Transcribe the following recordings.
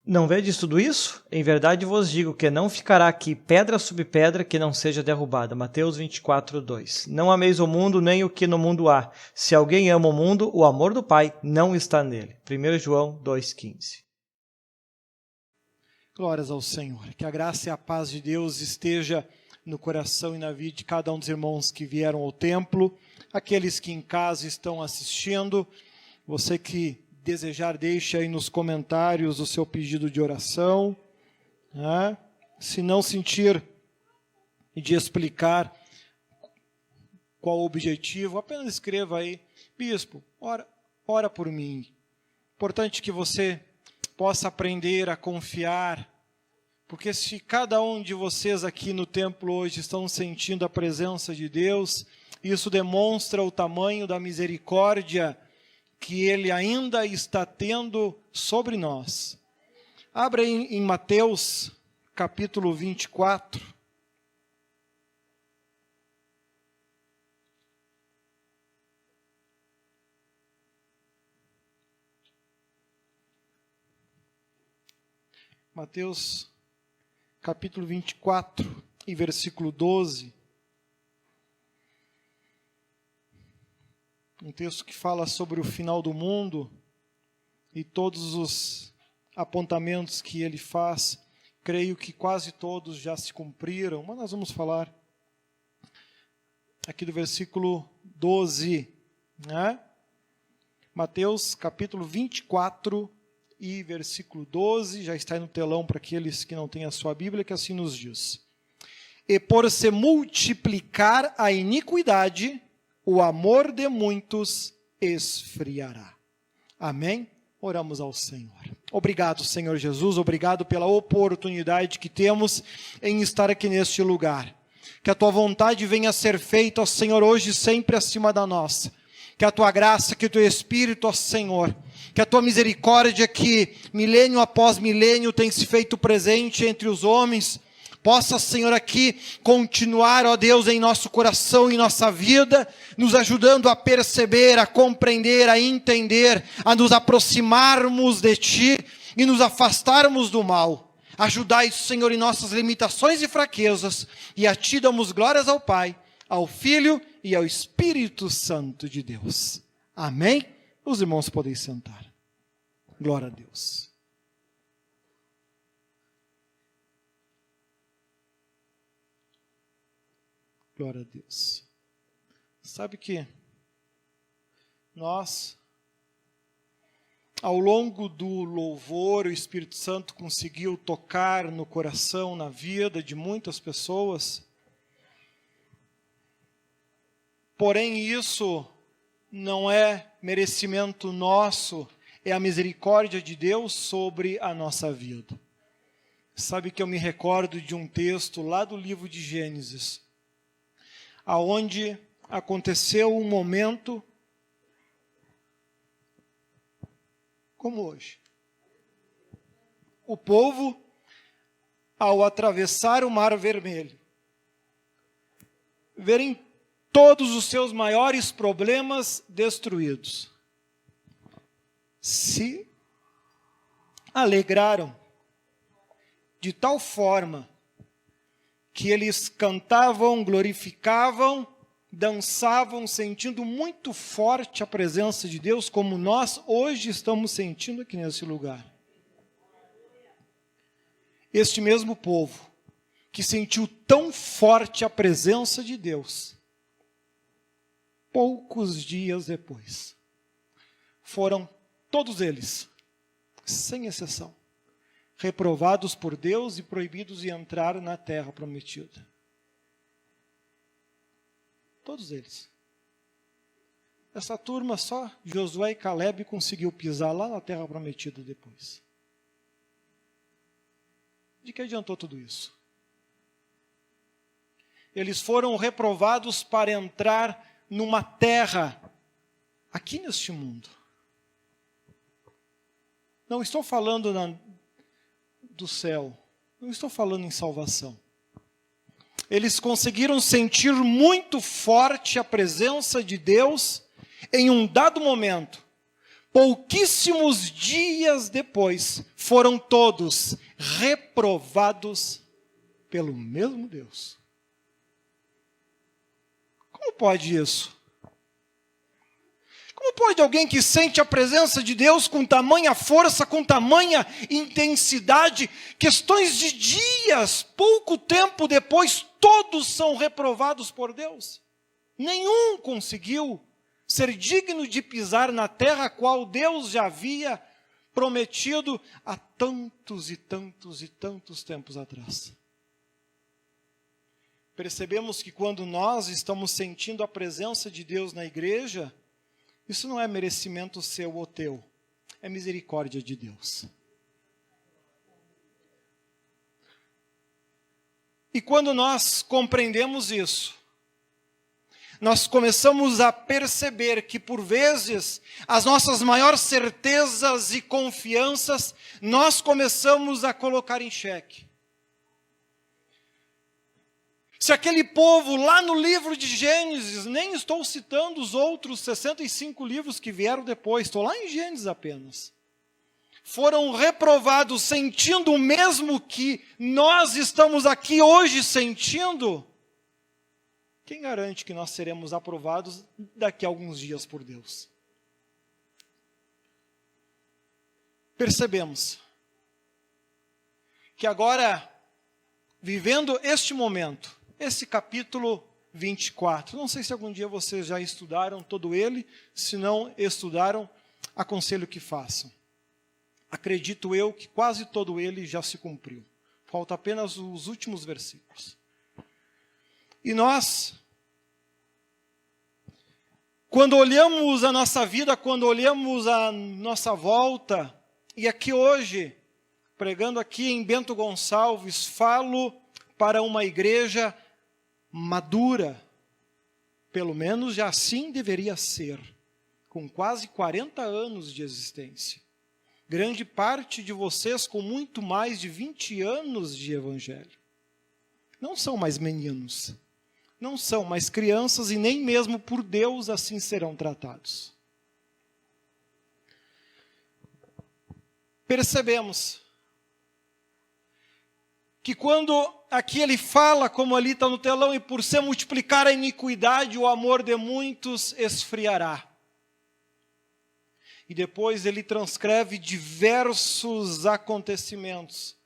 Não vedes tudo isso? Em verdade vos digo que não ficará aqui pedra sobre pedra que não seja derrubada. Mateus 24:2. Não ameis o mundo nem o que no mundo há. Se alguém ama o mundo, o amor do Pai não está nele. 1 João 2,15. Glórias ao Senhor. Que a graça e a paz de Deus esteja no coração e na vida de cada um dos irmãos que vieram ao templo, aqueles que em casa estão assistindo, você que desejar, deixe aí nos comentários o seu pedido de oração, né? Se não sentir de explicar qual o objetivo, apenas escreva aí: bispo, ora por mim. Importante que você possa aprender a confiar, porque se cada um de vocês aqui no templo hoje estão sentindo a presença de Deus, isso demonstra o tamanho da misericórdia que Ele ainda está tendo sobre nós. Abra em Mateus, capítulo 24. Mateus, capítulo 24, e versículo 12. Um texto que fala sobre o final do mundo e todos os apontamentos que ele faz. Creio que quase todos já se cumpriram, mas nós vamos falar aqui do versículo 12, né? Mateus capítulo 24 e versículo 12, já está aí no telão para aqueles que não têm a sua Bíblia, que assim nos diz: E por se multiplicar a iniquidade, o amor de muitos esfriará. Amém? Oramos ao Senhor. Obrigado, Senhor Jesus, obrigado pela oportunidade que temos em estar aqui neste lugar. Que a Tua vontade venha a ser feita, ó Senhor, hoje e sempre acima da nossa. Que a Tua graça, que o Teu Espírito, ó Senhor, que a Tua misericórdia, que milênio após milênio tem se feito presente entre os homens, possa, Senhor, aqui continuar, ó Deus, em nosso coração e nossa vida, nos ajudando a perceber, a compreender, a entender, a nos aproximarmos de Ti e nos afastarmos do mal. Ajudai, Senhor, em nossas limitações e fraquezas, e a Ti damos glórias ao Pai, ao Filho e ao Espírito Santo de Deus. Amém? Os irmãos podem sentar. Glória a Deus. Glória a Deus. Sabe que nós, ao longo do louvor, o Espírito Santo conseguiu tocar no coração, na vida de muitas pessoas. Porém, isso não é merecimento nosso, é a misericórdia de Deus sobre a nossa vida. Sabe que eu me recordo de um texto lá do livro de Gênesis, aonde aconteceu um momento como hoje. O povo, ao atravessar o Mar Vermelho, verem todos os seus maiores problemas destruídos, se alegraram de tal forma que eles cantavam, glorificavam, dançavam, sentindo muito forte a presença de Deus, como nós hoje estamos sentindo aqui nesse lugar. Este mesmo povo, que sentiu tão forte a presença de Deus, poucos dias depois, foram todos eles, sem exceção, reprovados por Deus e proibidos de entrar na terra prometida. Todos eles. Essa turma, só Josué e Caleb conseguiu pisar lá na terra prometida depois. De que adiantou tudo isso? Eles foram reprovados para entrar numa terra aqui neste mundo. Não estou falando do céu, não estou falando em salvação. Eles conseguiram sentir muito forte a presença de Deus em um dado momento, pouquíssimos dias depois, foram todos reprovados pelo mesmo Deus. Como pode isso? Como pode alguém que sente a presença de Deus com tamanha força, com tamanha intensidade, questões de dias, pouco tempo depois, todos são reprovados por Deus? Nenhum conseguiu ser digno de pisar na terra a qual Deus já havia prometido há tantos e tantos e tantos tempos atrás. Percebemos que quando nós estamos sentindo a presença de Deus na igreja, isso não é merecimento seu ou teu, é misericórdia de Deus. E quando nós compreendemos isso, nós começamos a perceber que, por vezes, as nossas maiores certezas e confianças, nós começamos a colocar em xeque. Se aquele povo lá no livro de Gênesis, nem estou citando os outros 65 livros que vieram depois, estou lá em Gênesis apenas, foram reprovados sentindo o mesmo que nós estamos aqui hoje sentindo, quem garante que nós seremos aprovados daqui a alguns dias por Deus? Percebemos que agora, vivendo este momento, esse capítulo 24, não sei se algum dia vocês já estudaram todo ele, se não estudaram, aconselho que façam. Acredito eu que quase todo ele já se cumpriu. Falta apenas os últimos versículos. E nós, quando olhamos a nossa vida, quando olhamos a nossa volta, e aqui hoje, pregando aqui em Bento Gonçalves, falo para uma igreja madura, pelo menos já assim deveria ser, com quase 40 anos de existência. Grande parte de vocês com muito mais de 20 anos de evangelho. Não são mais meninos, não são mais crianças e nem mesmo por Deus assim serão tratados. Percebemos que quando aqui ele fala, como ali está no telão, e por se multiplicar a iniquidade, o amor de muitos esfriará. E depois ele transcreve diversos acontecimentos.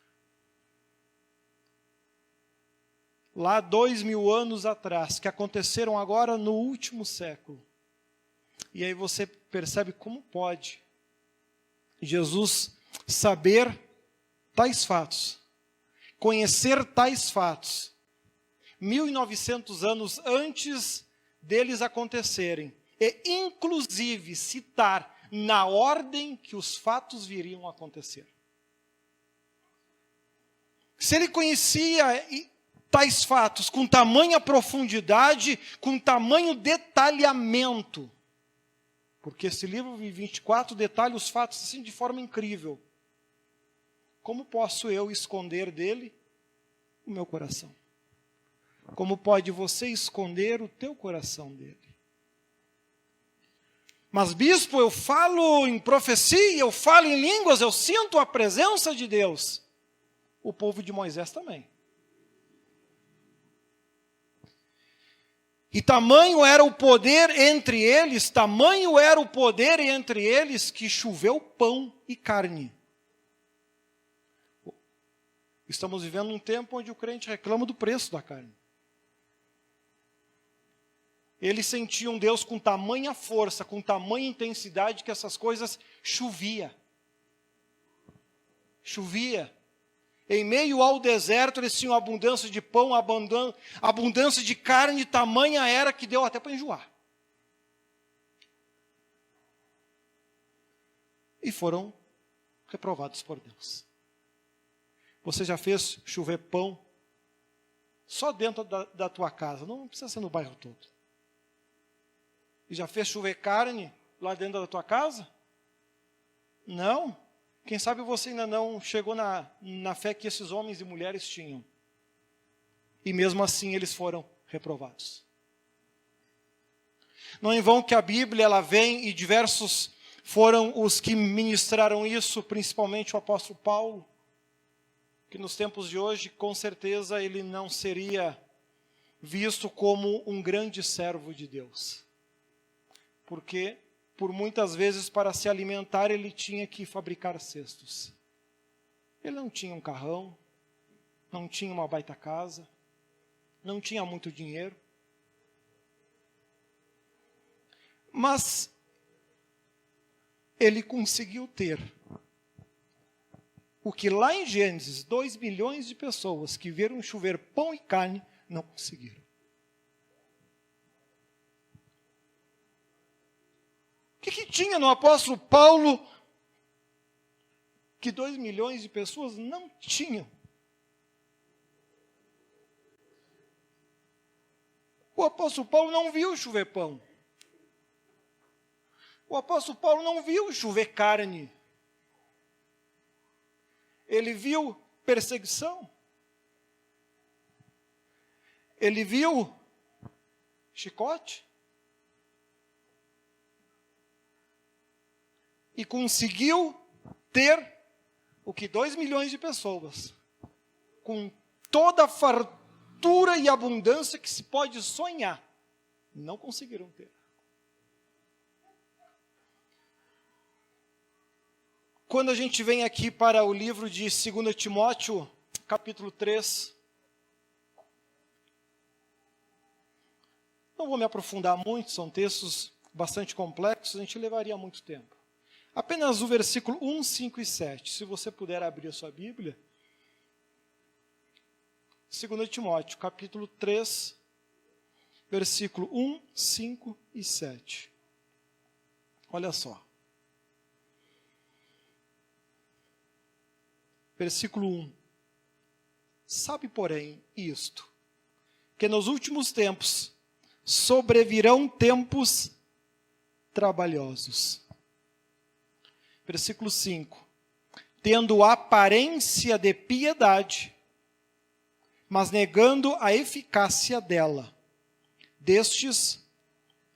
Lá 2000 anos atrás, que aconteceram agora no último século. E aí você percebe como pode Jesus saber tais fatos, conhecer tais fatos, 1900 anos antes deles acontecerem, e inclusive citar na ordem que os fatos viriam a acontecer. Se ele conhecia tais fatos com tamanha profundidade, com tamanho detalhamento, porque esse livro 24 detalha os fatos assim de forma incrível, como posso eu esconder dele o meu coração? Como pode você esconder o teu coração dele? Mas, bispo, eu falo em profecia, eu falo em línguas, eu sinto a presença de Deus. O povo de Moisés também. E tamanho era o poder entre eles, que choveu pão e carne. Estamos vivendo um tempo onde o crente reclama do preço da carne. Eles sentiam Deus com tamanha força, com tamanha intensidade, que essas coisas chovia. Em meio ao deserto, eles tinham abundância de pão, abundância de carne, tamanha era que deu até para enjoar. E foram reprovados por Deus. Você já fez chover pão só dentro da tua casa, não precisa ser no bairro todo. E já fez chover carne lá dentro da tua casa? Não. Quem sabe você ainda não chegou na fé que esses homens e mulheres tinham. E mesmo assim eles foram reprovados. Não é em vão que a Bíblia ela vem e diversos foram os que ministraram isso, principalmente o apóstolo Paulo, que nos tempos de hoje, com certeza, ele não seria visto como um grande servo de Deus. Porque, por muitas vezes, para se alimentar, ele tinha que fabricar cestos. Ele não tinha um carrão, não tinha uma baita casa, não tinha muito dinheiro. Mas ele conseguiu ter o que lá em Gênesis, 2 milhões de pessoas que viram chover pão e carne, não conseguiram. O que tinha no apóstolo Paulo que 2 milhões de pessoas não tinham? O apóstolo Paulo não viu chover pão. O apóstolo Paulo não viu chover carne. Ele viu perseguição. Ele viu chicote. E conseguiu ter o que 2 milhões de pessoas, com toda a fartura e abundância que se pode sonhar, não conseguiram ter. Quando a gente vem aqui para o livro de 2 Timóteo, capítulo 3, não vou me aprofundar muito, são textos bastante complexos, a gente levaria muito tempo. Apenas o versículo 1, 5 e 7, se você puder abrir a sua Bíblia. 2 Timóteo, capítulo 3, versículo 1, 5 e 7. Olha só. Versículo 1. Sabe, porém, isto, que nos últimos tempos sobrevirão tempos trabalhosos. Versículo 5. Tendo aparência de piedade, mas negando a eficácia dela. Destes,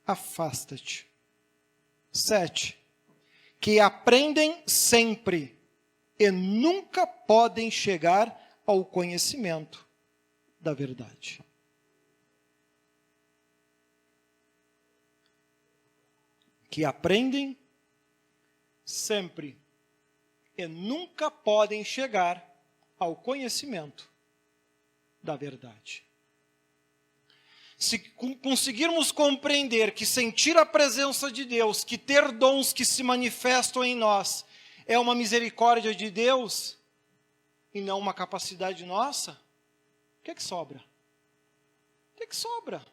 afasta-te. 7. Que aprendem sempre e nunca podem chegar ao conhecimento da verdade. Que aprendem sempre e nunca podem chegar ao conhecimento da verdade. Se conseguirmos compreender que sentir a presença de Deus, que ter dons que se manifestam em nós, é uma misericórdia de Deus e não uma capacidade nossa, o que é que sobra? O que é que sobra?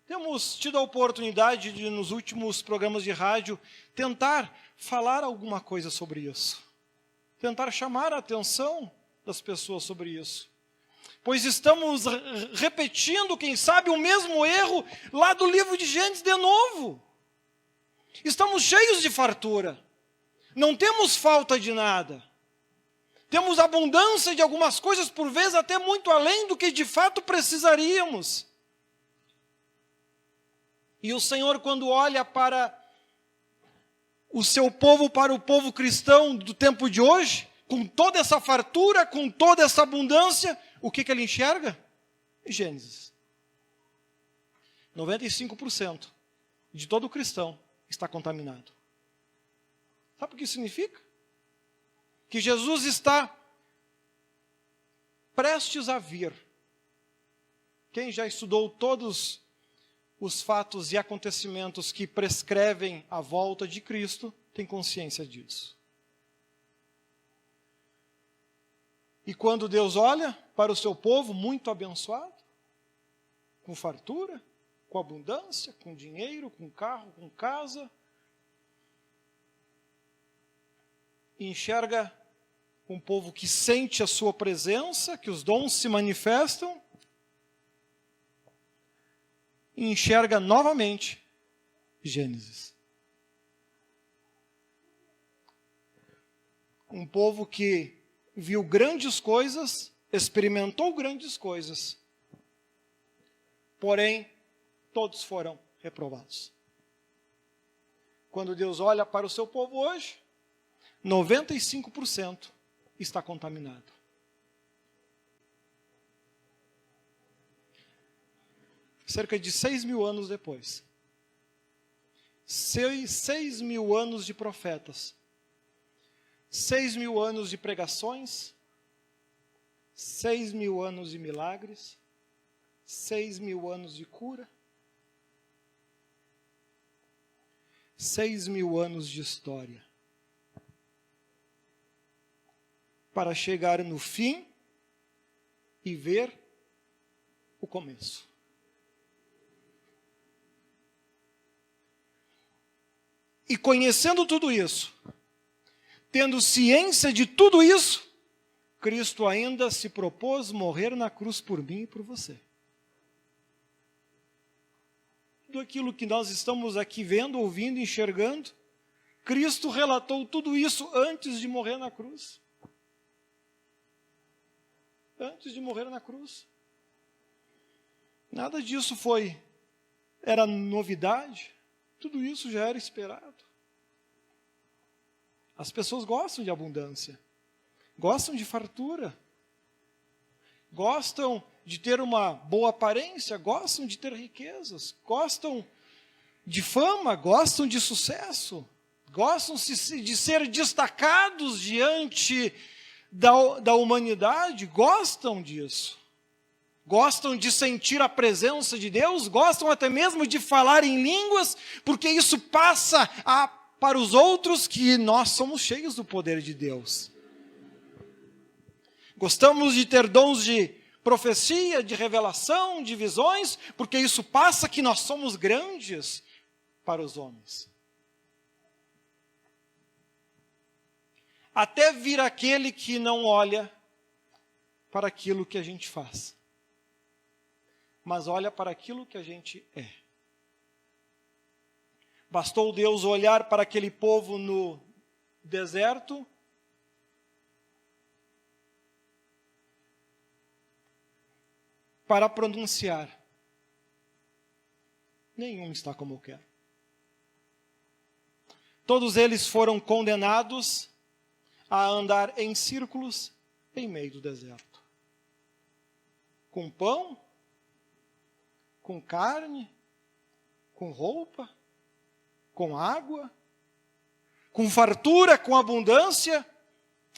Temos tido a oportunidade de, nos últimos programas de rádio, tentar falar alguma coisa sobre isso. Tentar chamar a atenção das pessoas sobre isso. Pois estamos repetindo, quem sabe, o mesmo erro lá do livro de Gênesis de novo. Estamos cheios de fartura. Não temos falta de nada. Temos abundância de algumas coisas, por vezes até muito além do que de fato precisaríamos. E o Senhor, quando olha para o seu povo, para o povo cristão do tempo de hoje, com toda essa fartura, com toda essa abundância, o que ele enxerga? Gênesis. 95% de todo cristão está contaminado. Sabe o que isso significa? Que Jesus está prestes a vir. Quem já estudou todos os fatos e acontecimentos que prescrevem a volta de Cristo tem consciência disso. E quando Deus olha para o seu povo muito abençoado, com fartura, com abundância, com dinheiro, com carro, com casa, e enxerga um povo que sente a sua presença, que os dons se manifestam, e enxerga novamente Gênesis. Um povo que viu grandes coisas, experimentou grandes coisas, porém, todos foram reprovados. Quando Deus olha para o seu povo hoje, 95% está contaminado. Cerca de 6.000 anos depois, 6.000 anos de profetas, 6.000 anos de pregações, 6.000 anos de milagres, 6.000 anos de cura, 6.000 anos de história, para chegar no fim e ver o começo. E conhecendo tudo isso, tendo ciência de tudo isso, Cristo ainda se propôs morrer na cruz por mim e por você. Tudo aquilo que nós estamos aqui vendo, ouvindo, enxergando, Cristo relatou tudo isso antes de morrer na cruz. Antes de morrer na cruz. Nada disso era novidade. Tudo isso já era esperado. As pessoas gostam de abundância, gostam de fartura, gostam de ter uma boa aparência, gostam de ter riquezas, gostam de fama, gostam de sucesso, gostam de ser destacados diante da humanidade, gostam disso. Gostam de sentir a presença de Deus, gostam até mesmo de falar em línguas, porque isso passa para os outros que nós somos cheios do poder de Deus. Gostamos de ter dons de profecia, de revelação, de visões, porque isso passa que nós somos grandes para os homens. Até vir aquele que não olha para aquilo que a gente faz, mas olha para aquilo que a gente é. Bastou Deus olhar para aquele povo no deserto para pronunciar: nenhum está como eu quero. Todos eles foram condenados a andar em círculos em meio do deserto. Com pão, com carne, com roupa, com água, com fartura, com abundância.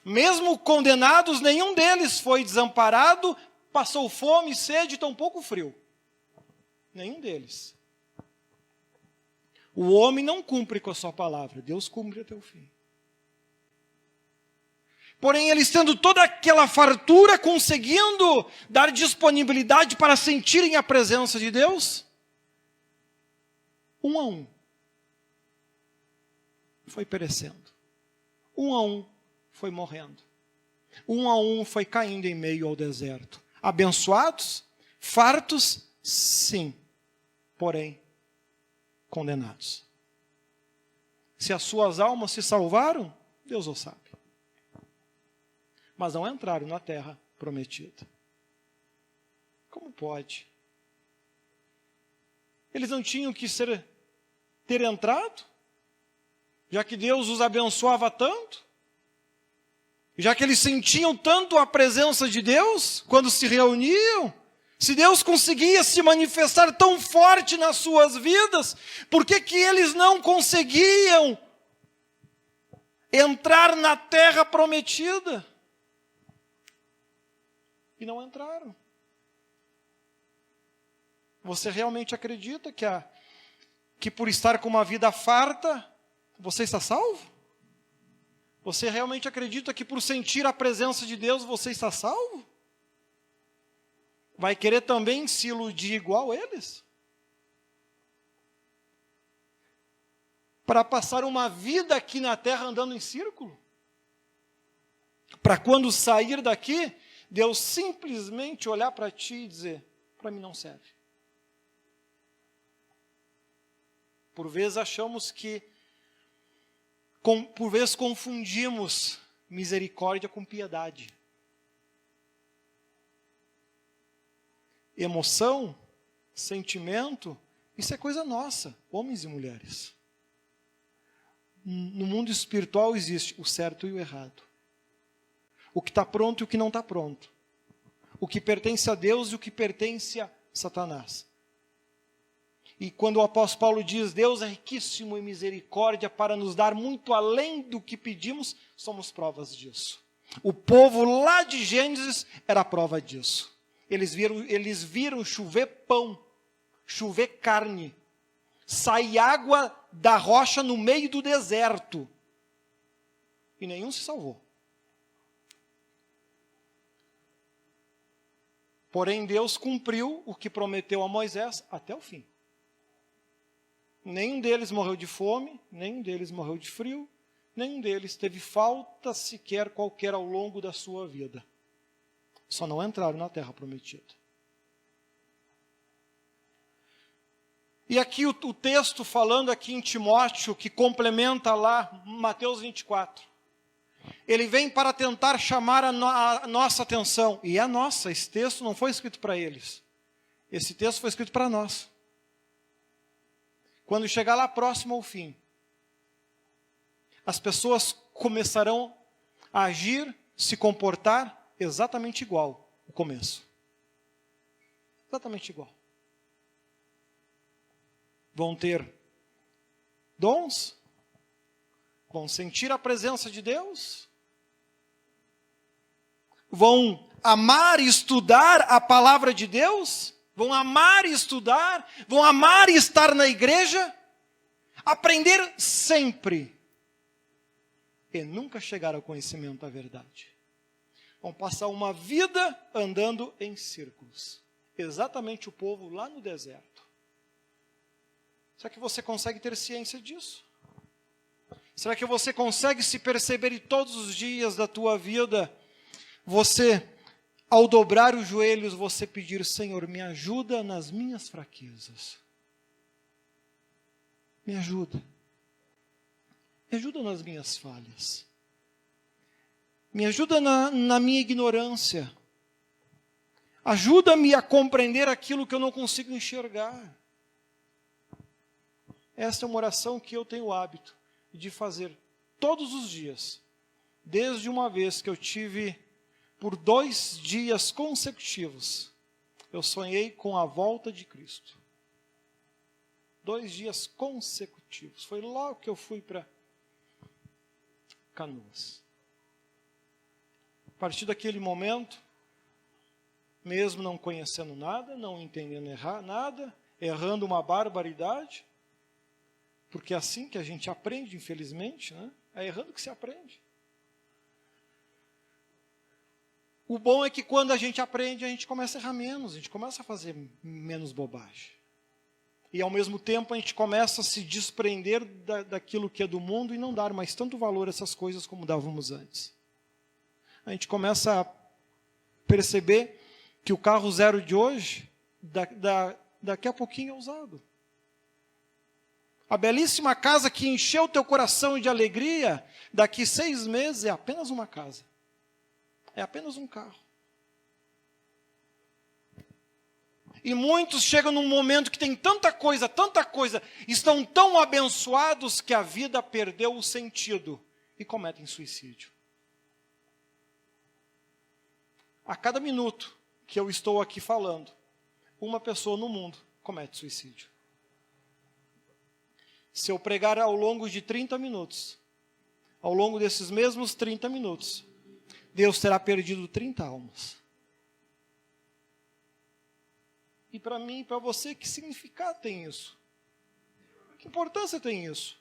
Mesmo condenados, nenhum deles foi desamparado, passou fome, sede, tampouco frio. Nenhum deles. O homem não cumpre com a sua palavra, Deus cumpre até o fim. Porém, eles tendo toda aquela fartura, conseguindo dar disponibilidade para sentirem a presença de Deus, um a um, foi perecendo. Um a um foi morrendo. Um a um foi caindo em meio ao deserto. Abençoados, fartos, sim, porém, condenados. Se as suas almas se salvaram, Deus o sabe. Mas não entraram na terra prometida. Como pode? Eles não tinham que ter entrado, já que Deus os abençoava tanto, já que eles sentiam tanto a presença de Deus quando se reuniam. Se Deus conseguia se manifestar tão forte nas suas vidas, por que eles não conseguiam entrar na terra prometida? E não entraram. Você realmente acredita que por estar com uma vida farta, você está salvo? Você realmente acredita que por sentir a presença de Deus, você está salvo? Vai querer também se iludir igual eles? Para passar uma vida aqui na terra andando em círculo? Para quando sair daqui, Deus simplesmente olhar para ti e dizer: para mim não serve. Por vezes achamos que, por vezes confundimos misericórdia com piedade. Emoção, sentimento, isso é coisa nossa, homens e mulheres. no mundo espiritual existe o certo e o errado. O que está pronto e o que não está pronto. O que pertence a Deus e o que pertence a Satanás. E quando o apóstolo Paulo diz, Deus é riquíssimo em misericórdia para nos dar muito além do que pedimos, somos provas disso. O povo lá de Gênesis era a prova disso. Eles viram chover pão, chover carne, sair água da rocha no meio do deserto. E nenhum se salvou. Porém, Deus cumpriu o que prometeu a Moisés até o fim. Nenhum deles morreu de fome, nenhum deles morreu de frio, nenhum deles teve falta sequer qualquer ao longo da sua vida. Só não entraram na terra prometida. E aqui o texto falando aqui em Timóteo, que complementa lá Mateus 24. Ele vem para tentar chamar a nossa atenção. E a nossa, esse texto não foi escrito para eles. Esse texto foi escrito para nós. Quando chegar lá próximo ao fim, as pessoas começarão a agir, se comportar exatamente igual ao começo. Exatamente igual. Vão ter dons, vão sentir a presença de Deus, vão amar e estudar a palavra de Deus, vão amar e estudar, vão amar e estar na igreja, aprender sempre e nunca chegar ao conhecimento da verdade. Vão passar uma vida andando em círculos. Exatamente o povo lá no deserto. Será que você consegue ter ciência disso? Será que você consegue se perceber em todos os dias da tua vida, você, ao dobrar os joelhos, você pedir, Senhor, me ajuda nas minhas fraquezas. Me ajuda. Me ajuda nas minhas falhas. Me ajuda na minha ignorância. Ajuda-me a compreender aquilo que eu não consigo enxergar. Esta é uma oração que eu tenho o hábito de fazer todos os dias. Desde uma vez que eu tive, por 2 dias consecutivos, eu sonhei com a volta de Cristo. 2 dias consecutivos. Foi logo que eu fui para Canoas. A partir daquele momento, mesmo não conhecendo nada, não entendendo nada, errando uma barbaridade, porque é assim que a gente aprende, infelizmente, né? É errando que se aprende. O bom é que quando a gente aprende, a gente começa a errar menos, a gente começa a fazer menos bobagem. E ao mesmo tempo a gente começa a se desprender daquilo que é do mundo e não dar mais tanto valor a essas coisas como dávamos antes. A gente começa a perceber que o carro zero de hoje, daqui a pouquinho é usado. A belíssima casa que encheu o teu coração de alegria, daqui 6 meses é apenas uma casa. É apenas um carro. E muitos chegam num momento que tem tanta coisa, estão tão abençoados que a vida perdeu o sentido e cometem suicídio. A cada minuto que eu estou aqui falando, uma pessoa no mundo comete suicídio. Se eu pregar ao longo de 30 minutos, ao longo desses mesmos 30 minutos, Deus terá perdido 30 almas. E para mim e para você, que significado tem isso? Que importância tem isso?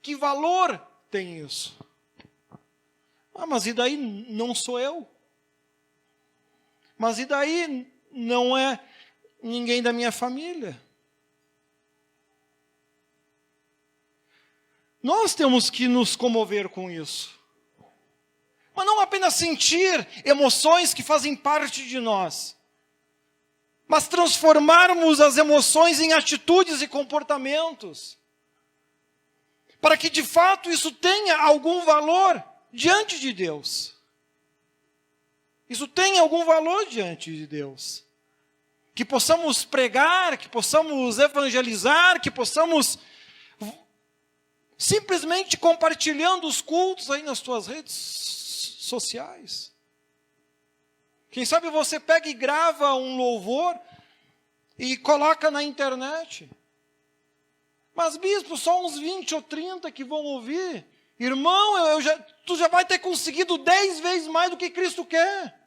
Que valor tem isso? Ah, mas e daí não sou eu? Mas e daí não é ninguém da minha família? Nós temos que nos comover com isso. Mas não apenas sentir emoções que fazem parte de nós, mas transformarmos as emoções em atitudes e comportamentos, para que de fato isso tenha algum valor diante de Deus. Isso tenha algum valor diante de Deus. Que possamos pregar, que possamos evangelizar, que possamos simplesmente compartilhando os cultos aí nas tuas redes sociais. Quem sabe você pega e grava um louvor e coloca na internet. Mas, bispo, só uns 20 ou 30 que vão ouvir. Irmão, tu já vai ter conseguido 10 vezes mais do que Cristo quer.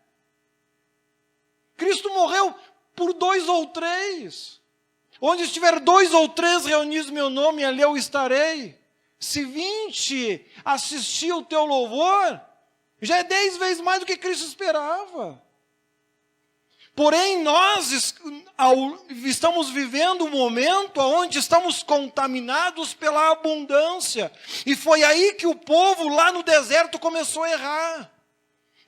Cristo morreu por 2 ou 3. Onde estiver 2 ou 3 reunidos no meu nome, ali eu estarei. Se 20 assistir o teu louvor, já é 10 vezes mais do que Cristo esperava. Porém, nós estamos vivendo um momento onde estamos contaminados pela abundância. E foi aí que o povo lá no deserto começou a errar.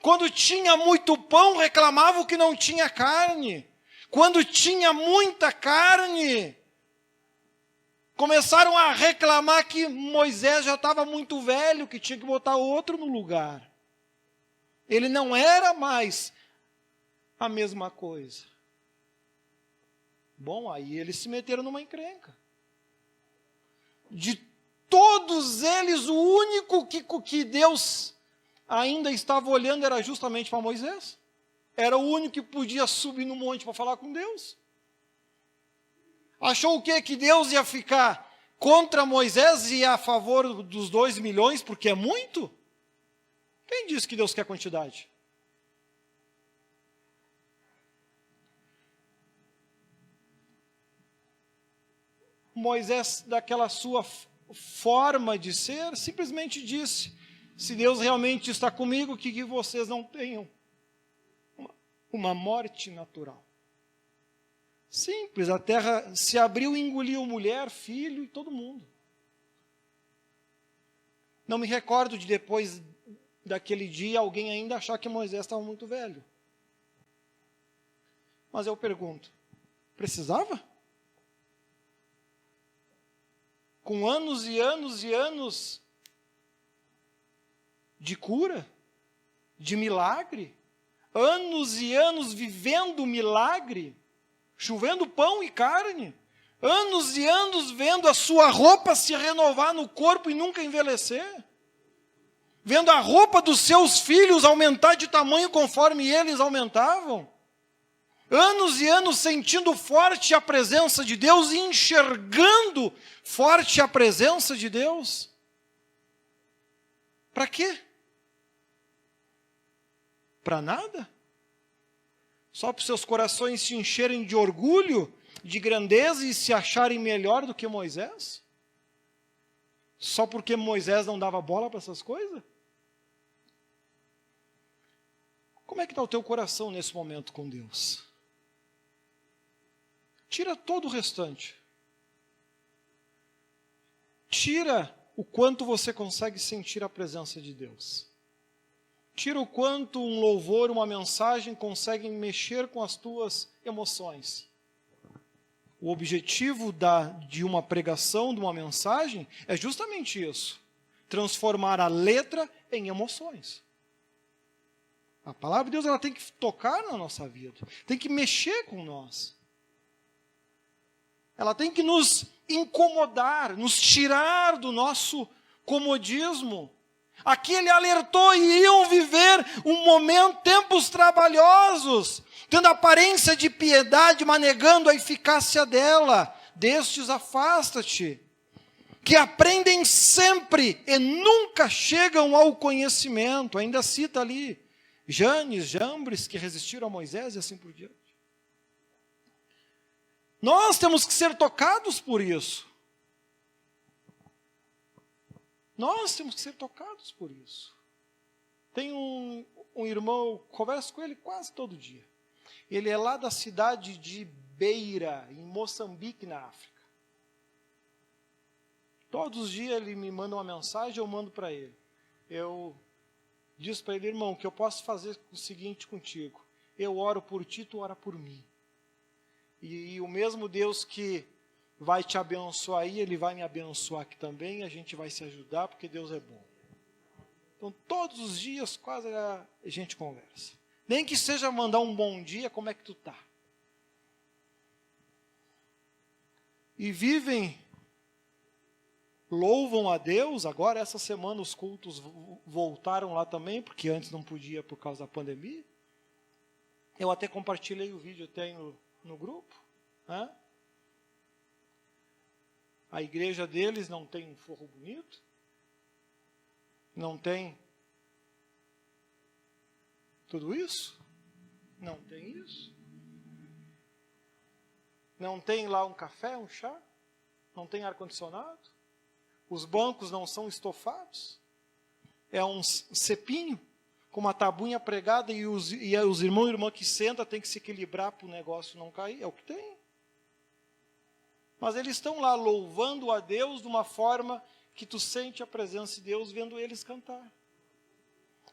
Quando tinha muito pão, reclamavam que não tinha carne. Quando tinha muita carne, começaram a reclamar que Moisés já estava muito velho, que tinha que botar outro no lugar. Ele não era mais a mesma coisa. Bom, aí eles se meteram numa encrenca. De todos eles, o único que Deus ainda estava olhando era justamente para Moisés. Era o único que podia subir no monte para falar com Deus. Achou o quê? Que Deus ia ficar contra Moisés e a favor dos 2 milhões, porque é muito? Quem disse que Deus quer quantidade? Moisés, daquela sua forma de ser, simplesmente disse: se Deus realmente está comigo, que vocês não tenham uma morte natural. Simples, a terra se abriu e engoliu mulher, filho e todo mundo. Não me recordo de depois daquele dia alguém ainda achar que Moisés estava muito velho. Mas eu pergunto, precisava? Com anos e anos e anos de cura, de milagre, anos e anos vivendo milagre, chovendo pão e carne, anos e anos vendo a sua roupa se renovar no corpo e nunca envelhecer, vendo a roupa dos seus filhos aumentar de tamanho conforme eles aumentavam, anos e anos sentindo forte a presença de Deus e enxergando forte a presença de Deus. Para quê? Para nada? Só para os seus corações se encherem de orgulho, de grandeza e se acharem melhor do que Moisés? Só porque Moisés não dava bola para essas coisas? Como é que está o teu coração nesse momento com Deus? Tira todo o restante. Tira o quanto você consegue sentir a presença de Deus. Tira o quanto um louvor, uma mensagem conseguem mexer com as tuas emoções. O objetivo de uma pregação, de uma mensagem, é justamente isso. Transformar a letra em emoções. A palavra de Deus ela tem que tocar na nossa vida. Tem que mexer com nós. Ela tem que nos incomodar, nos tirar do nosso comodismo. Aqui ele alertou e iam viver tempos trabalhosos, tendo aparência de piedade, mas negando a eficácia dela. Destes afasta-te, que aprendem sempre e nunca chegam ao conhecimento. Ainda cita ali Janes, Jambres, que resistiram a Moisés e assim por diante. Nós temos que ser tocados por isso. Nós temos que ser tocados por isso. Tem um irmão, eu converso com ele quase todo dia. Ele é lá da cidade de Beira, em Moçambique, na África. Todos os dias ele me manda uma mensagem, eu mando para ele. Eu disse para ele: irmão, o que eu posso fazer o seguinte contigo? Eu oro por ti, tu ora por mim. E o mesmo Deus que vai te abençoar aí, Ele vai me abençoar aqui também, a gente vai se ajudar, porque Deus é bom. Então, todos os dias, quase a gente conversa. Nem que seja mandar um bom dia, como é que tu tá? E vivem louvam a Deus. Agora, essa semana, os cultos voltaram lá também, porque antes não podia por causa da pandemia. Eu até compartilhei o vídeo até no grupo. Né? A igreja deles não tem um forro bonito, não tem tudo isso, não tem isso, não tem lá um café, um chá, não tem ar-condicionado, os bancos não são estofados, é um cepinho com uma tabuinha pregada e os irmãos e irmãs que sentam tem que se equilibrar para o negócio não cair, é o que tem. Mas eles estão lá louvando a Deus de uma forma que tu sente a presença de Deus vendo eles cantar.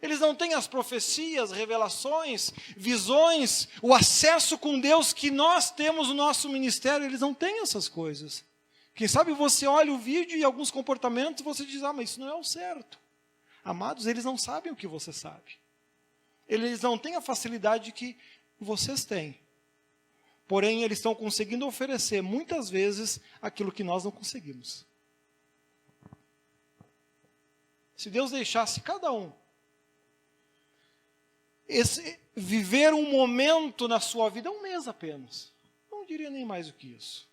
Eles não têm as profecias, revelações, visões, o acesso com Deus que nós temos no nosso ministério. Eles não têm essas coisas. Quem sabe você olha o vídeo e alguns comportamentos você diz, mas isso não é o certo. Amados, eles não sabem o que você sabe. Eles não têm a facilidade que vocês têm. Porém, eles estão conseguindo oferecer, muitas vezes, aquilo que nós não conseguimos. Se Deus deixasse cada um viver um momento na sua vida, um mês apenas, não diria nem mais do que isso.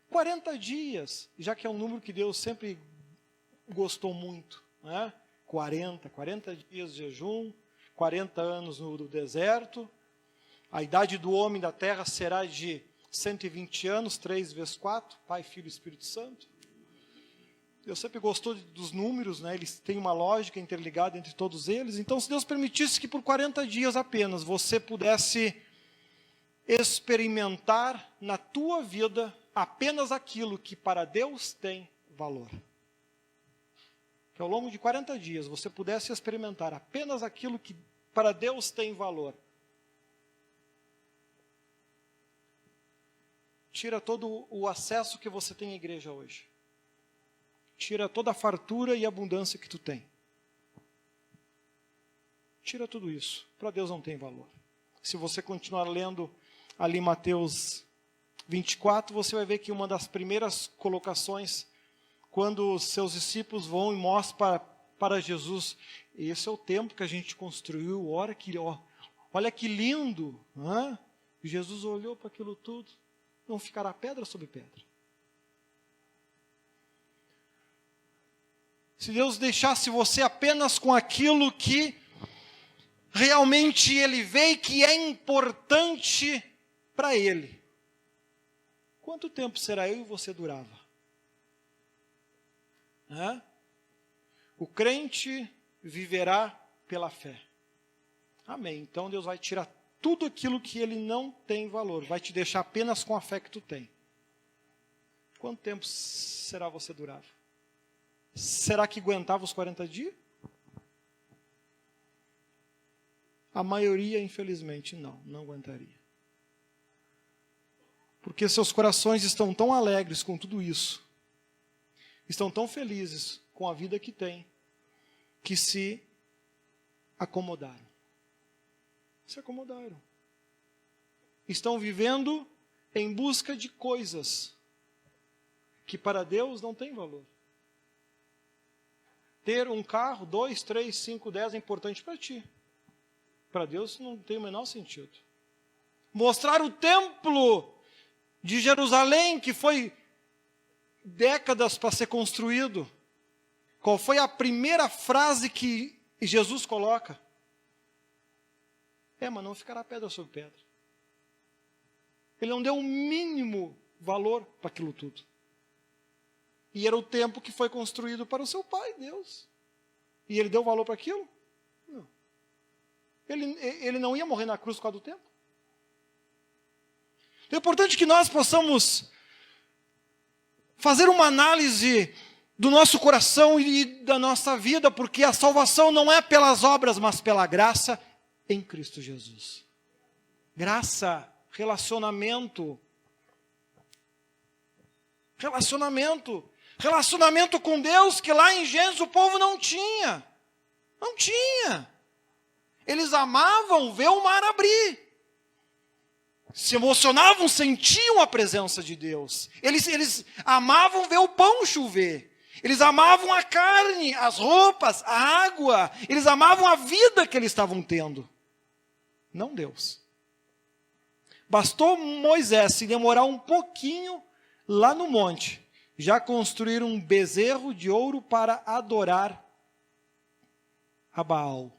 40 dias, já que é um número que Deus sempre gostou muito, né? 40 dias de jejum, 40 anos no deserto. A idade do homem da terra será de 120 anos, 3 vezes 4, Pai, Filho e Espírito Santo. Deus sempre gostou dos números, né? Eles têm uma lógica interligada entre todos eles. Então, se Deus permitisse que por 40 dias apenas você pudesse experimentar na tua vida apenas aquilo que para Deus tem valor. Que ao longo de 40 dias você pudesse experimentar apenas aquilo que para Deus tem valor. Tira todo o acesso que você tem à igreja hoje. Tira toda a fartura e abundância que tu tem. Tira tudo isso. Para Deus não tem valor. Se você continuar lendo ali Mateus 24, você vai ver que uma das primeiras colocações, quando os seus discípulos vão e mostram para Jesus, esse é o templo que a gente construiu, olha que lindo. Né? E Jesus olhou para aquilo tudo. Não ficará pedra sobre pedra. Se Deus deixasse você apenas com aquilo que realmente Ele vê que é importante para Ele, quanto tempo será eu e você durava? O crente viverá pela fé. Amém. Então Deus vai tirar tudo aquilo que ele não tem valor, vai te deixar apenas com a fé que tu tem. Quanto tempo será você durava? Será que aguentava os 40 dias? A maioria, infelizmente, não aguentaria. Porque seus corações estão tão alegres com tudo isso, estão tão felizes com a vida que têm, que se acomodaram. Se acomodaram. Estão vivendo em busca de coisas que para Deus não tem valor. Ter um carro, 2, 3, 5, 10 é importante para ti. Para Deus não tem o menor sentido. Mostrar o templo de Jerusalém, que foi décadas para ser construído. Qual foi a primeira frase que Jesus coloca? Mas não ficará pedra sobre pedra. Ele não deu o mínimo valor para aquilo tudo. E era o templo que foi construído para o seu Pai, Deus. E ele deu valor para aquilo? Não. Ele não ia morrer na cruz por causa do templo. Então é importante que nós possamos fazer uma análise do nosso coração e da nossa vida, porque a salvação não é pelas obras, mas pela graça em Cristo Jesus. Graça, relacionamento. Relacionamento com Deus que lá em Gênesis o povo não tinha. Não tinha. Eles amavam ver o mar abrir. Se emocionavam, sentiam a presença de Deus. Eles amavam ver o pão chover. Eles amavam a carne, as roupas, a água. Eles amavam a vida que eles estavam tendo. Não Deus. Bastou Moisés se demorar um pouquinho lá no monte. Já construíram um bezerro de ouro para adorar a Baal.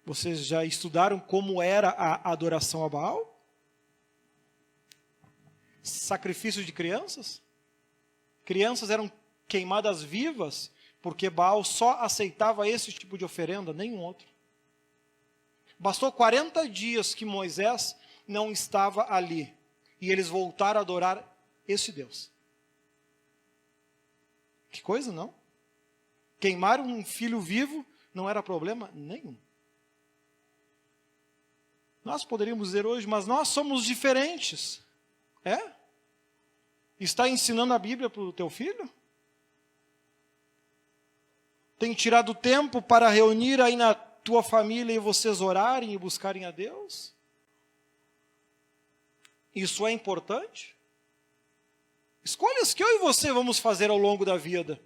Vocês já estudaram como era a adoração a Baal? Sacrifício de crianças? Crianças eram queimadas vivas, porque Baal só aceitava esse tipo de oferenda, nenhum outro. Bastou 40 dias que Moisés não estava ali, e eles voltaram a adorar esse Deus. Que coisa, não? Queimar um filho vivo não era problema nenhum. Nós poderíamos dizer hoje, mas nós somos diferentes. É? Está ensinando a Bíblia para o teu filho? Tem tirado tempo para reunir aí na tua família e vocês orarem e buscarem a Deus? Isso é importante? Escolhas que eu e você vamos fazer ao longo da vida.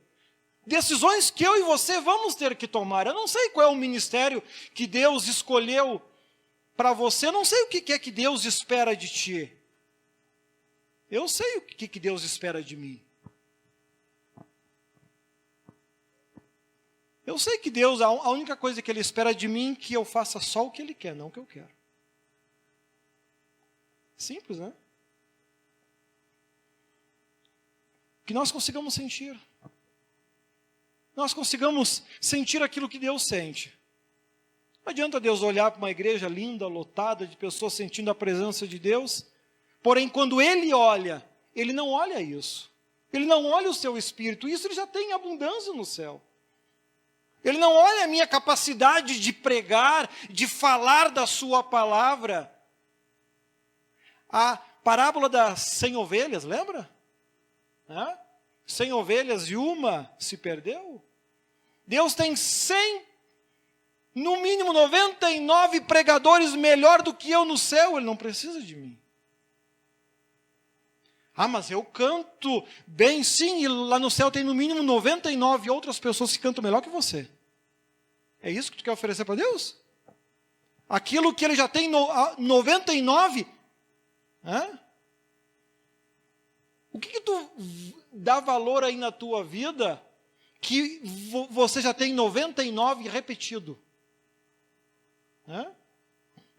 Decisões que eu e você vamos ter que tomar. Eu não sei qual é o ministério que Deus escolheu para você. Eu não sei o que é que Deus espera de ti. Eu sei o que Deus espera de mim. Eu sei que Deus, a única coisa que Ele espera de mim é que eu faça só o que Ele quer, não o que eu quero. Simples, né? Que nós consigamos sentir. Nós consigamos sentir aquilo que Deus sente. Não adianta Deus olhar para uma igreja linda, lotada, de pessoas sentindo a presença de Deus. Porém, quando Ele olha, Ele não olha isso. Ele não olha o seu espírito. Isso Ele já tem em abundância no céu. Ele não olha a minha capacidade de pregar, de falar da sua palavra. A parábola das 100 ovelhas, lembra? 100 ovelhas e uma se perdeu. Deus tem 100, no mínimo 99 pregadores melhor do que eu no céu. Ele não precisa de mim. Ah, mas eu canto bem, sim, e lá no céu tem no mínimo 99 outras pessoas que cantam melhor que você. É isso que tu quer oferecer para Deus? Aquilo que Ele já tem 99? O que tu dá valor aí na tua vida que você já tem 99 repetido?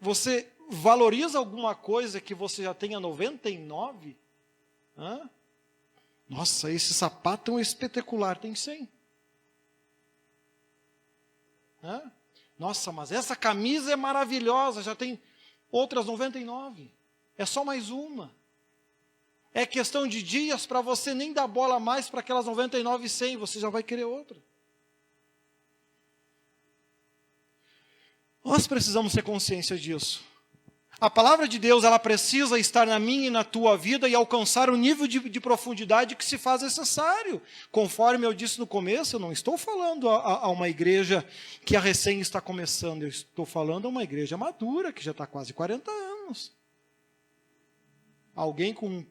Você valoriza alguma coisa que você já tenha 99? Nossa, esse sapato é espetacular, tem 100. Nossa, mas essa camisa é maravilhosa, já tem outras 99. É só mais uma. É questão de dias para você nem dar bola mais para aquelas 99 e 100, você já vai querer outra. Nós precisamos ter consciência disso. A palavra de Deus, ela precisa estar na minha e na tua vida e alcançar o nível de profundidade que se faz necessário. Conforme eu disse no começo, eu não estou falando a uma igreja que a recém está começando, eu estou falando a uma igreja madura, que já está quase 40 anos. Alguém com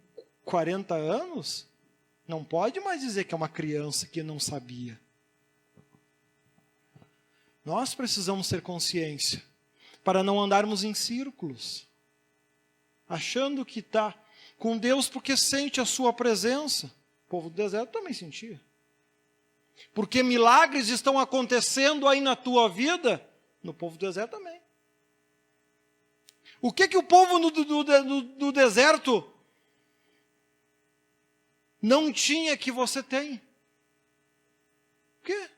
40 anos não pode mais dizer que é uma criança que não sabia. Nós precisamos ter consciência para não andarmos em círculos, achando que está com Deus porque sente a sua presença. O povo do deserto também sentia. Porque milagres estão acontecendo aí na tua vida, no povo do deserto também. O que o povo do deserto não tinha que você tem? O quê?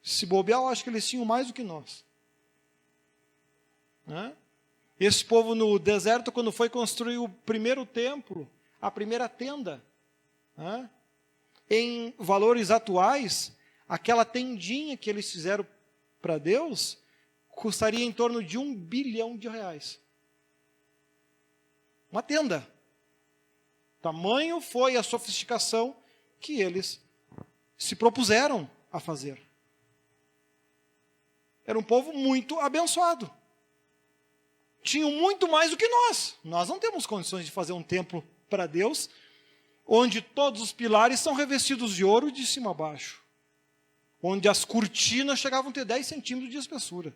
Se bobear, eu acho que eles tinham mais do que nós. Esse povo no deserto, quando foi construir o primeiro templo, a primeira tenda, em valores atuais, aquela tendinha que eles fizeram para Deus, custaria em torno de R$1 bilhão. Uma tenda. Tamanho foi a sofisticação que eles se propuseram a fazer. Era um povo muito abençoado. Tinham muito mais do que nós. Nós não temos condições de fazer um templo para Deus onde todos os pilares são revestidos de ouro de cima a baixo, onde as cortinas chegavam a ter 10 centímetros de espessura.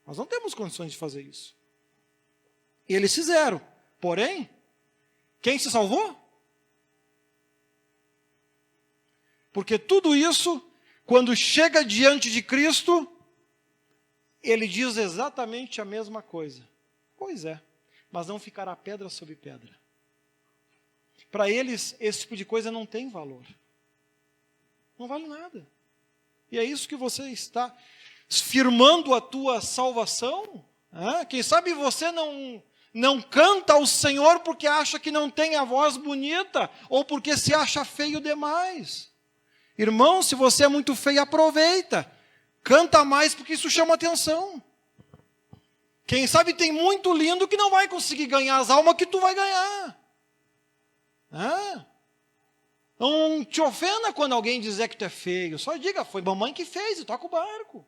Nós não temos condições de fazer isso. E eles fizeram. Porém, quem se salvou? Porque tudo isso, quando chega diante de Cristo, ele diz exatamente a mesma coisa. Pois é, mas não ficará pedra sobre pedra. Para eles, esse tipo de coisa não tem valor. Não vale nada. E é isso que você está firmando a tua salvação. Quem sabe você não canta ao Senhor porque acha que não tem a voz bonita, ou porque se acha feio demais. Irmão, se você é muito feio, aproveita. Canta mais porque isso chama atenção. Quem sabe tem muito lindo que não vai conseguir ganhar as almas que tu vai ganhar. Não te ofenda quando alguém dizer que tu é feio. Só diga, foi mamãe que fez e toca o barco.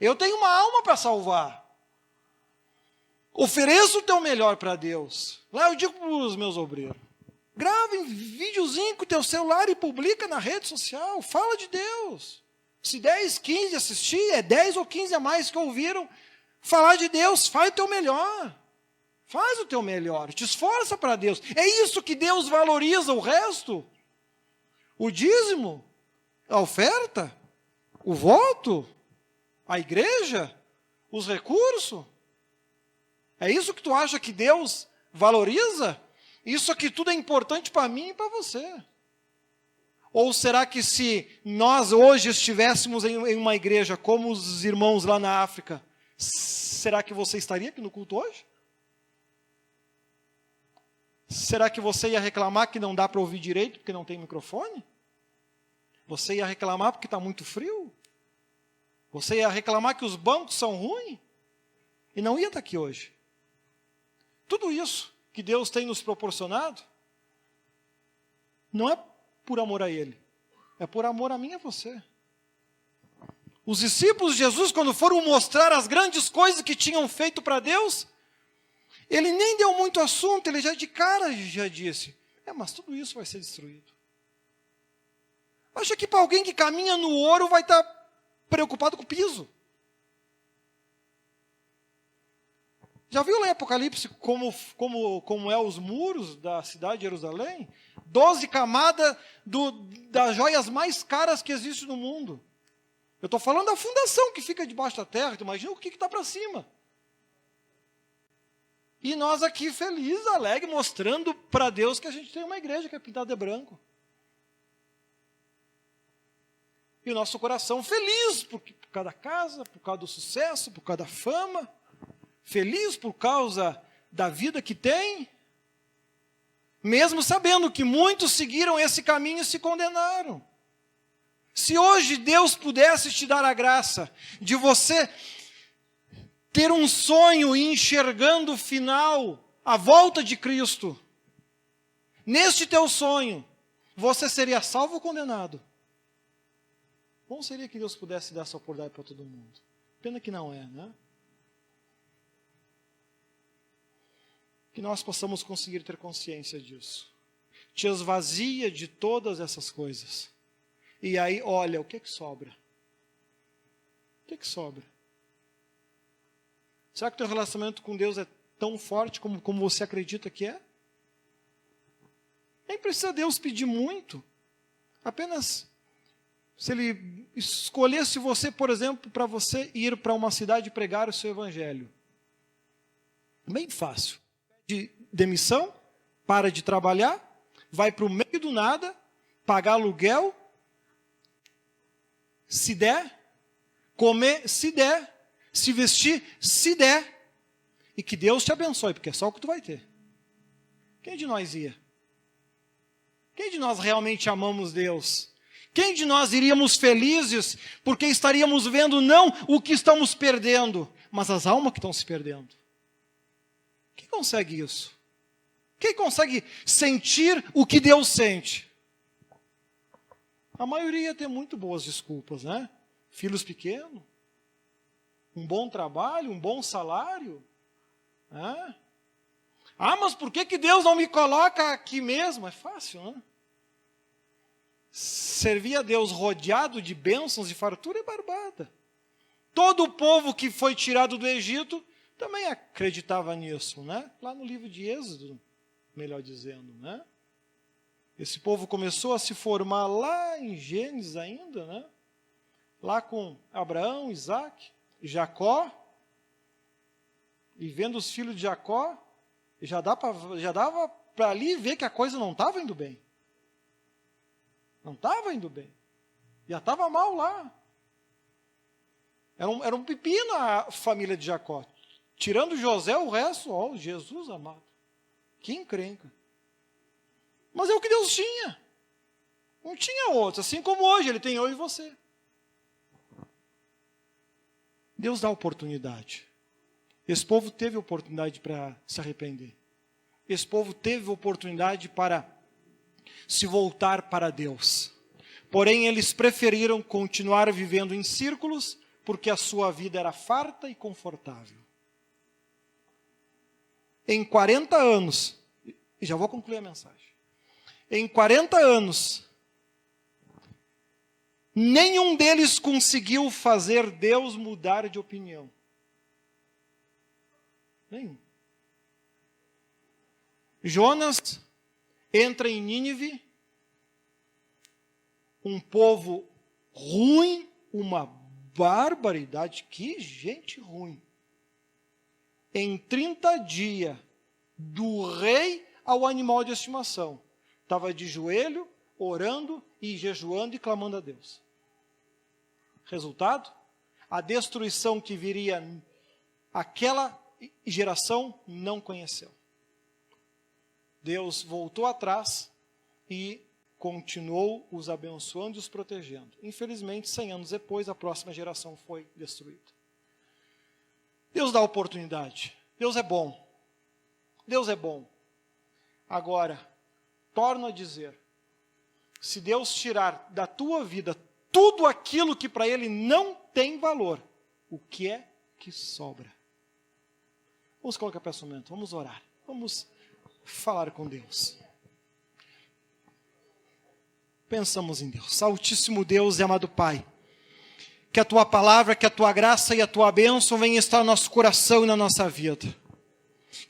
Eu tenho uma alma para salvar. Ofereça o teu melhor para Deus. Lá eu digo para os meus obreiros. Grava um videozinho com o teu celular e publica na rede social. Fala de Deus. Se 10, 15 assistir, é 10 ou 15 a mais que ouviram falar de Deus. Faz o teu melhor. Faz o teu melhor. Te esforça para Deus. É isso que Deus valoriza. O resto, o dízimo, a oferta, o voto, a igreja, os recursos. É isso que tu acha que Deus valoriza? Isso aqui tudo é importante para mim e para você. Ou será que se nós hoje estivéssemos em uma igreja como os irmãos lá na África, será que você estaria aqui no culto hoje? Será que você ia reclamar que não dá para ouvir direito porque não tem microfone? Você ia reclamar porque está muito frio? Você ia reclamar que os bancos são ruins? E não ia estar aqui hoje. Tudo isso que Deus tem nos proporcionado, não é por amor a Ele, é por amor a mim e a você. Os discípulos de Jesus, quando foram mostrar as grandes coisas que tinham feito para Deus, ele nem deu muito assunto, ele já de cara já disse, mas tudo isso vai ser destruído. Acha que para alguém que caminha no ouro vai estar preocupado com o piso? Já viu lá em Apocalipse como é os muros da cidade de Jerusalém? 12 camadas das joias mais caras que existem no mundo. Eu estou falando da fundação que fica debaixo da terra. Tu imagina o que está para cima. E nós aqui felizes, alegres, mostrando para Deus que a gente tem uma igreja que é pintada de branco. E o nosso coração feliz por causa da casa, por causa do sucesso, por causa da fama. Feliz por causa da vida que tem, mesmo sabendo que muitos seguiram esse caminho e se condenaram. Se hoje Deus pudesse te dar a graça de você ter um sonho e enxergando o final, a volta de Cristo, neste teu sonho, você seria salvo ou condenado? Bom seria que Deus pudesse dar essa oportunidade para todo mundo. Pena que não é, né? Que nós possamos conseguir ter consciência disso. Te esvazia de todas essas coisas. E aí, olha, o que sobra? O que sobra? Será que o teu relacionamento com Deus é tão forte como você acredita que é? Nem precisa Deus pedir muito. Apenas, se Ele escolhesse você, por exemplo, para você ir para uma cidade e pregar o seu evangelho. Bem fácil. De demissão, para de trabalhar, vai para o meio do nada, pagar aluguel, se der, comer, se der, se vestir, se der, e que Deus te abençoe, porque é só o que tu vai ter. Quem de nós ia? Quem de nós realmente amamos Deus? Quem de nós iríamos felizes, porque estaríamos vendo não o que estamos perdendo, mas as almas que estão se perdendo? Quem consegue isso? Quem consegue sentir o que Deus sente? A maioria tem muito boas desculpas, né? Filhos pequenos, um bom trabalho, um bom salário. Né? Ah, mas por que Deus não me coloca aqui mesmo? É fácil, né? Servir a Deus rodeado de bênçãos e fartura é barbada. Todo o povo que foi tirado do Egito também acreditava nisso, né? Lá no livro de Êxodo, melhor dizendo, né? Esse povo começou a se formar lá em Gênesis ainda, né? Lá com Abraão, Isaac, Jacó. E vendo os filhos de Jacó, já dava para ali ver que a coisa não estava indo bem. Não estava indo bem. Já estava mal lá. Era um pepino a família de Jacó. Tirando José, o resto, ó, Jesus amado. Que encrenca. Mas é o que Deus tinha. Não tinha outro. Assim como hoje, Ele tem eu e você. Deus dá oportunidade. Esse povo teve oportunidade para se arrepender. Esse povo teve oportunidade para se voltar para Deus. Porém, eles preferiram continuar vivendo em círculos, porque a sua vida era farta e confortável. Em 40 anos, e já vou concluir a mensagem. Em 40 anos, nenhum deles conseguiu fazer Deus mudar de opinião. Nenhum. Jonas entra em Nínive, um povo ruim, uma barbaridade, que gente ruim. Em 30 dias, do rei ao animal de estimação, estava de joelho, orando e jejuando e clamando a Deus. Resultado? A destruição que viria aquela geração não conheceu. Deus voltou atrás e continuou os abençoando e os protegendo. Infelizmente, 100 anos depois, a próxima geração foi destruída. Deus dá oportunidade. Deus é bom. Deus é bom. Agora, torno a dizer, se Deus tirar da tua vida tudo aquilo que para Ele não tem valor, o que é que sobra? Vamos colocar pensamento, vamos orar, vamos falar com Deus. Pensamos em Deus. Altíssimo Deus e amado Pai, que a Tua palavra, que a Tua graça e a Tua bênção venham estar no nosso coração e na nossa vida.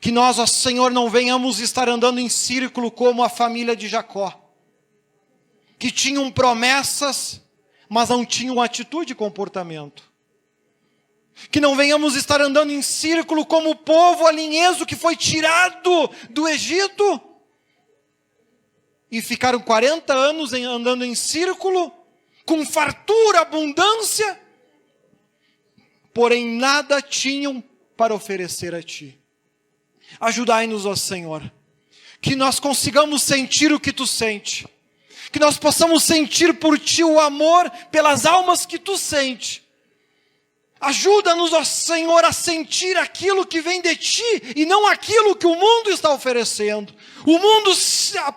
Que nós, ó Senhor, não venhamos estar andando em círculo como a família de Jacó, que tinham promessas, mas não tinham atitude e comportamento. Que não venhamos estar andando em círculo como o povo alinheso que foi tirado do Egito e ficaram 40 anos andando em círculo, com fartura, abundância, porém nada tinham para oferecer a Ti. Ajudai-nos, ó Senhor, que nós consigamos sentir o que Tu sente, que nós possamos sentir por Ti o amor pelas almas que Tu sente. Ajuda-nos, ó Senhor, a sentir aquilo que vem de Ti e não aquilo que o mundo está oferecendo. O mundo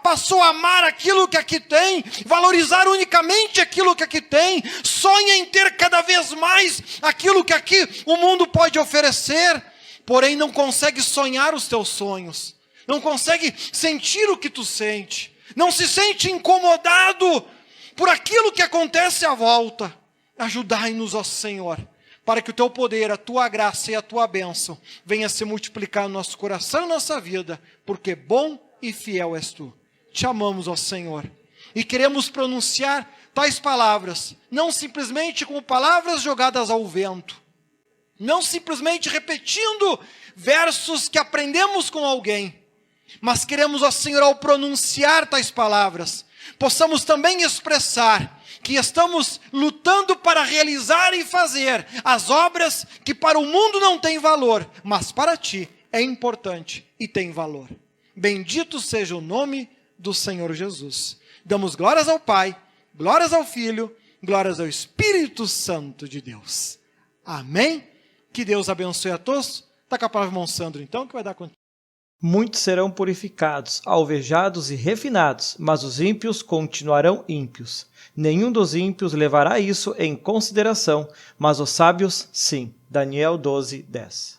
passou a amar aquilo que aqui tem, valorizar unicamente aquilo que aqui tem, sonha em ter cada vez mais aquilo que aqui o mundo pode oferecer, porém não consegue sonhar os teus sonhos, não consegue sentir o que tu sente, não se sente incomodado por aquilo que acontece à volta. Ajudai-nos, ó Senhor, para que o Teu poder, a Tua graça e a Tua bênção venha se multiplicar no nosso coração e nossa vida, porque bom e fiel és Tu. Te amamos, ó Senhor, e queremos pronunciar tais palavras, não simplesmente como palavras jogadas ao vento, não simplesmente repetindo versos que aprendemos com alguém, mas queremos, ó Senhor, ao pronunciar tais palavras, possamos também expressar que estamos lutando para realizar e fazer as obras que para o mundo não têm valor, mas para Ti é importante e tem valor. Bendito seja o nome do Senhor Jesus. Damos glórias ao Pai, glórias ao Filho, glórias ao Espírito Santo de Deus. Amém? Que Deus abençoe a todos. Está com a palavra, irmão Sandro, então, que vai dar conta. Muitos serão purificados, alvejados e refinados, mas os ímpios continuarão ímpios. Nenhum dos ímpios levará isso em consideração, mas os sábios, sim. Daniel 12:10.